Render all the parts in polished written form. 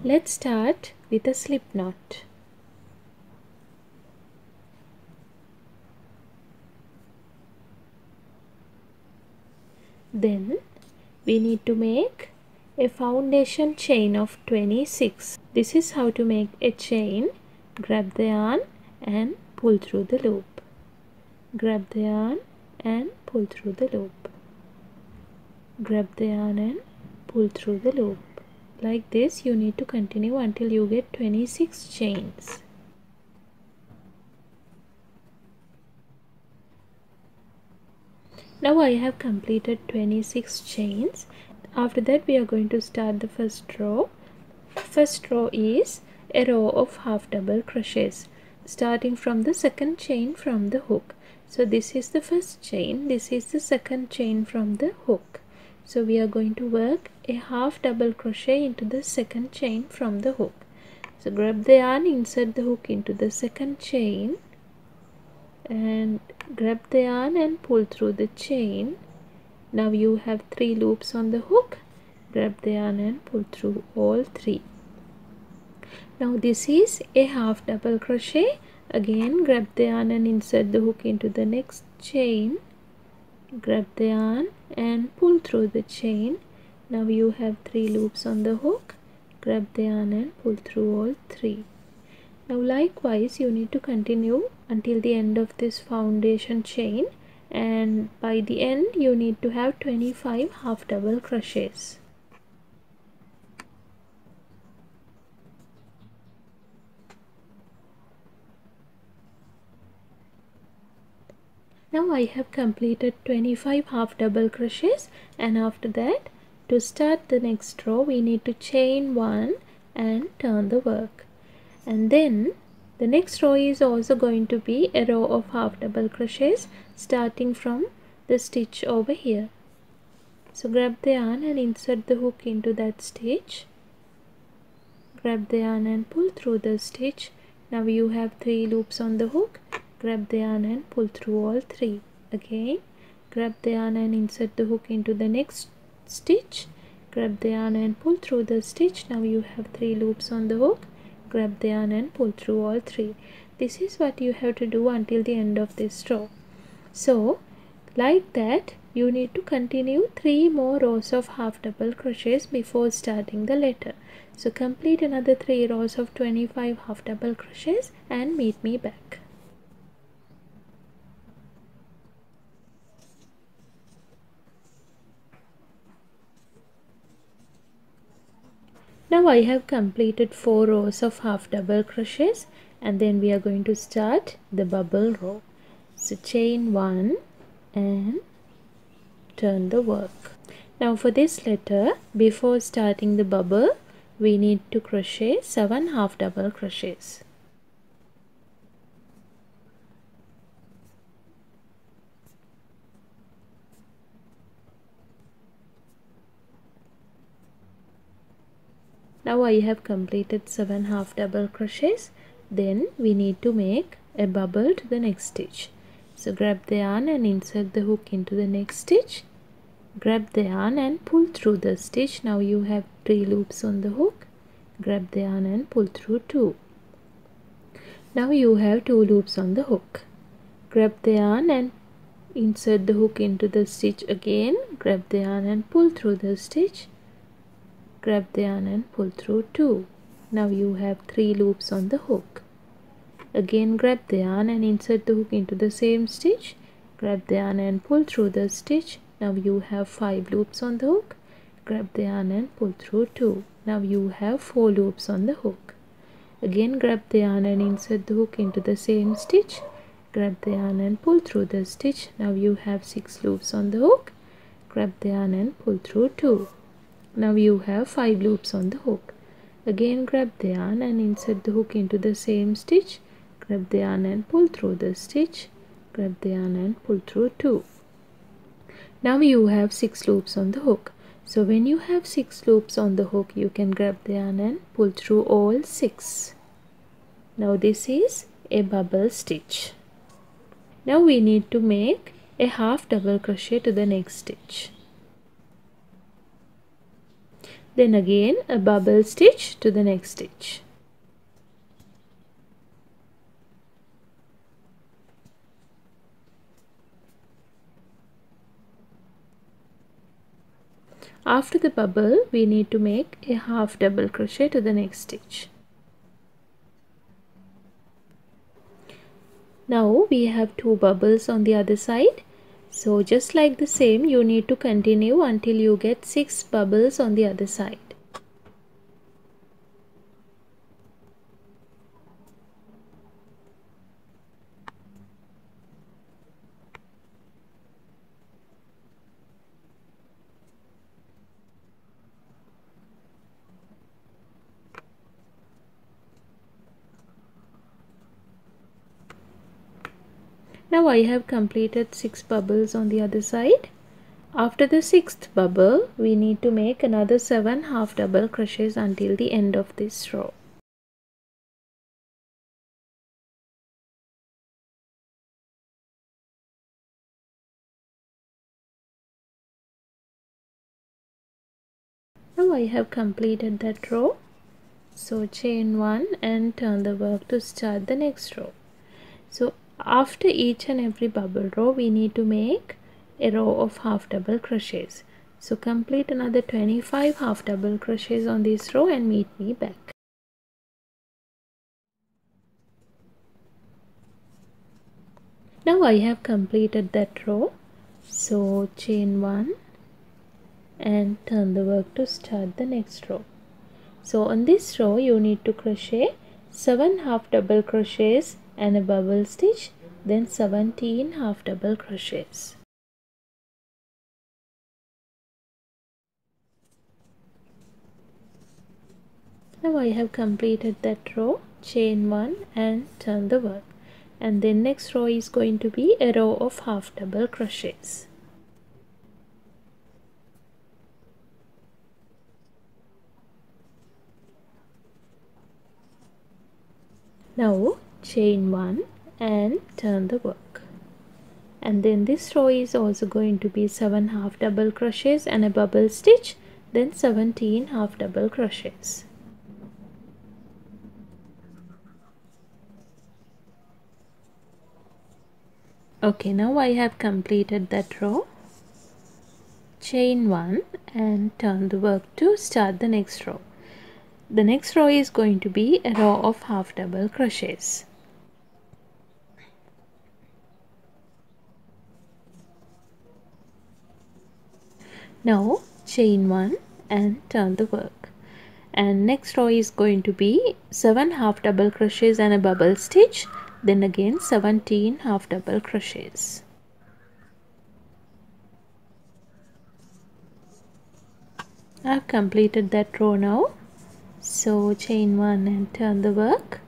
Let's start with a slip knot. Then we need to make a foundation chain of 26. This is how to make a chain. Grab the yarn and pull through the loop. Grab the yarn and pull through the loop. Grab the yarn and pull through the loop. Like this you need to continue until you get 26 chains. Now I have completed 26 chains. After that we are going to start the first row. First row is a row of half double crochets starting from the second chain from the hook. So this is the first chain, this is the second chain from the hook. So we are going to work a half double crochet into the second chain from the hook. So grab the yarn, insert the hook into the second chain and grab the yarn and pull through the chain. Now you have 3 loops on the hook. Grab the yarn and pull through all 3. Now this is a half double crochet. Again grab the yarn and insert the hook into the next chain. Grab the yarn and pull through the chain. Now you have 3 loops on the hook. Grab the yarn and pull through all 3. Now likewise you need to continue until the end of this foundation chain, and by the end you need to have 25 half double crochets. Now I have completed 25 half double crochets, and after that to start the next row we need to chain 1 and turn the work. And then the next row is also going to be a row of half double crochets starting from the stitch over here. So grab the yarn and insert the hook into that stitch. Grab the yarn and pull through the stitch. Now you have 3 loops on the hook. Grab the yarn and pull through all 3. Again grab the yarn and insert the hook into the next stitch. Grab the yarn and pull through the stitch. Now you have 3 loops on the hook. Grab the yarn and pull through all 3. This is what you have to do until the end of this row. So like that you need to continue 3 more rows of half double crochets before starting the letter. So complete another 3 rows of 25 half double crochets and meet me back. Now I have completed 4 rows of half double crochets, and then we are going to start the bubble row. So chain 1 and turn the work. Now for this letter, before starting the bubble, we need to crochet 7 half double crochets. Now I have completed 7 half double crochets. Then we need to make a bubble to the next stitch. So grab the yarn and insert the hook into the next stitch. Grab the yarn and pull through the stitch. Now you have 3 loops on the hook. Grab the yarn and pull through 2. Now you have 2 loops on the hook. Grab the yarn and insert the hook into the stitch again. Grab the yarn and pull through the stitch. Grab the yarn and pull through 2. Now you have 3 loops on the hook. Again grab the yarn and insert the hook into the same stitch. Grab the yarn and pull through the stitch. Now you have 5 loops on the hook. Grab the yarn and pull through 2. Now you have 4 loops on the hook. Again grab the yarn and insert the hook into the same stitch. Grab the yarn and pull through the stitch. Now you have 6 loops on the hook. Grab the yarn and pull through 2. Now you have 5 loops on the hook. Again grab the yarn and insert the hook into the same stitch. Grab the yarn and pull through the stitch. Grab the yarn and pull through 2. Now you have 6 loops on the hook. So when you have 6 loops on the hook, you can grab the yarn and pull through all 6. Now this is a bubble stitch. Now we need to make a half double crochet to the next stitch. Then again a bubble stitch to the next stitch. After the bubble, we need to make a half double crochet to the next stitch. Now we have 2 bubbles on the other side. So just like the same, you need to continue until you get 6 bubbles on the other side. Now I have completed 6 bubbles on the other side. After the 6th bubble, we need to make another 7 half double crochets until the end of this row. Now I have completed that row. So chain 1 and turn the work to start the next row. So after each and every bubble row, we need to make a row of half double crochets. So complete another 25 half double crochets on this row and meet me back. Now I have completed that row. So chain 1 and turn the work to start the next row. So on this row you need to crochet 7 half double crochets and a bubble stitch, then 17 half double crochets. Now I have completed that row. Chain 1 and turn the work, and then next row is going to be a row of half double crochets. Now chain 1 and turn the work, and then this row is also going to be 7 half double crochets and a bubble stitch, then 17 half double crochets. Okay, now I have completed that row. Chain 1 and turn the work to start the next row. The next row is going to be a row of half double crochets. Now chain 1 and turn the work, and next row is going to be 7 half double crochets and a bubble stitch, then again 17 half double crochets. I have completed that row now. So chain 1 and turn the work.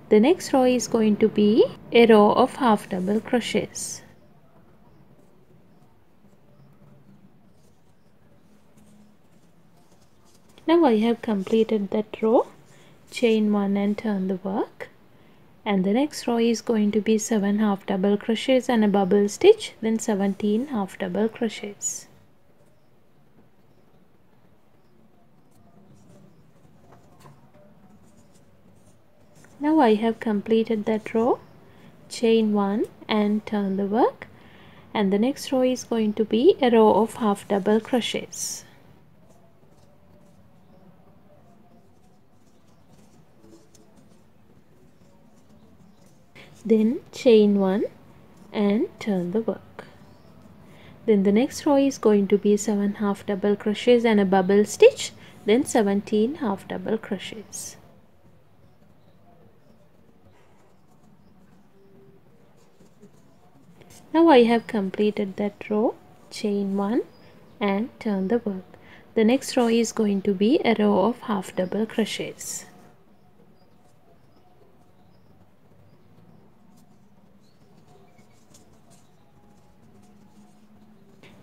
The next row is going to be a row of half double crochets. Now I have completed that row. Chain 1 and turn the work, and the next row is going to be 7 half double crochets and a bubble stitch, then 17 half double crochets. Now I have completed that row. Chain 1 and turn the work, and the next row is going to be a row of half double crochets. Then chain 1 and turn the work. Then the next row is going to be 7 half double crochets and a bubble stitch, then 17 half double crochets. Now I have completed that row. Chain 1 and turn the work. The next row is going to be a row of half double crochets.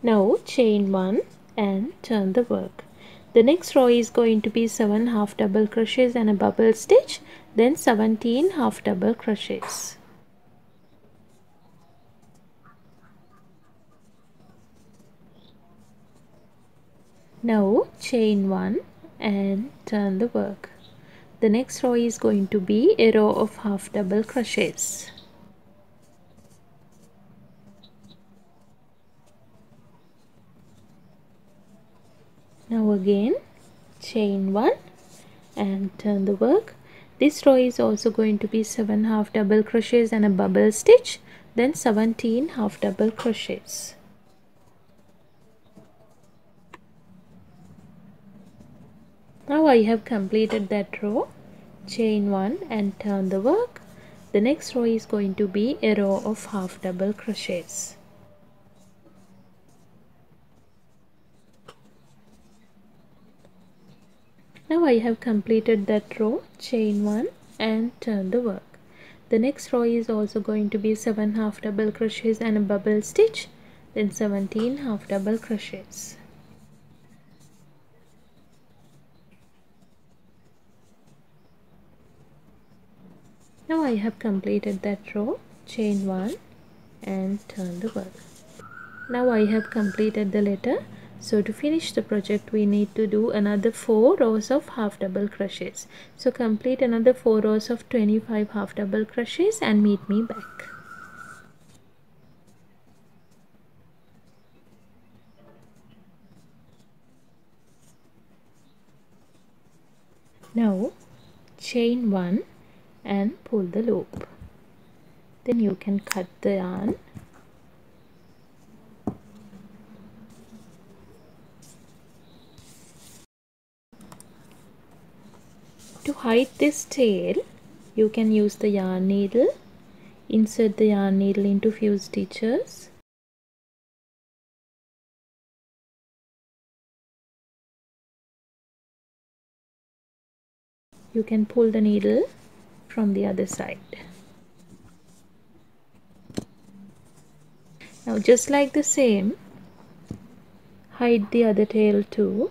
Now chain 1 and turn the work. The next row is going to be 7 half double crochets and a bubble stitch, then 17 half double crochets. Now chain 1 and turn the work. The next row is going to be a row of half double crochets. Now again chain 1 and turn the work. This row is also going to be 7 half double crochets and a bubble stitch, then 17 half double crochets. Now I have completed that row. Chain 1 and turn the work. The next row is going to be a row of half double crochets. Now I have completed that row. Chain 1 and turn the work. The next row is also going to be 7 half double crochets and a bubble stitch, then 17 half double crochets. Now I have completed that row. Chain 1 and turn the work. Now I have completed the letter. So to finish the project we need to do another 4 rows of half double crochets. So complete another 4 rows of 25 half double crochets and meet me back. Now chain 1 and pull the loop. Then you can cut the yarn. To hide this tail, you can use the yarn needle. Insert the yarn needle into few stitches. You can pull the needle from the other side. Now just like the same, hide the other tail too.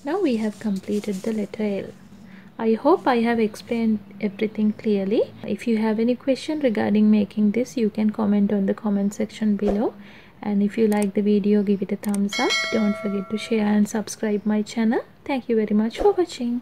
Now we have completed the letter L. I hope I have explained everything clearly. If you have any question regarding making this, you can comment on the comment section below. And if you like the video, give it a thumbs up. Don't forget to share and subscribe my channel. Thank you very much for watching.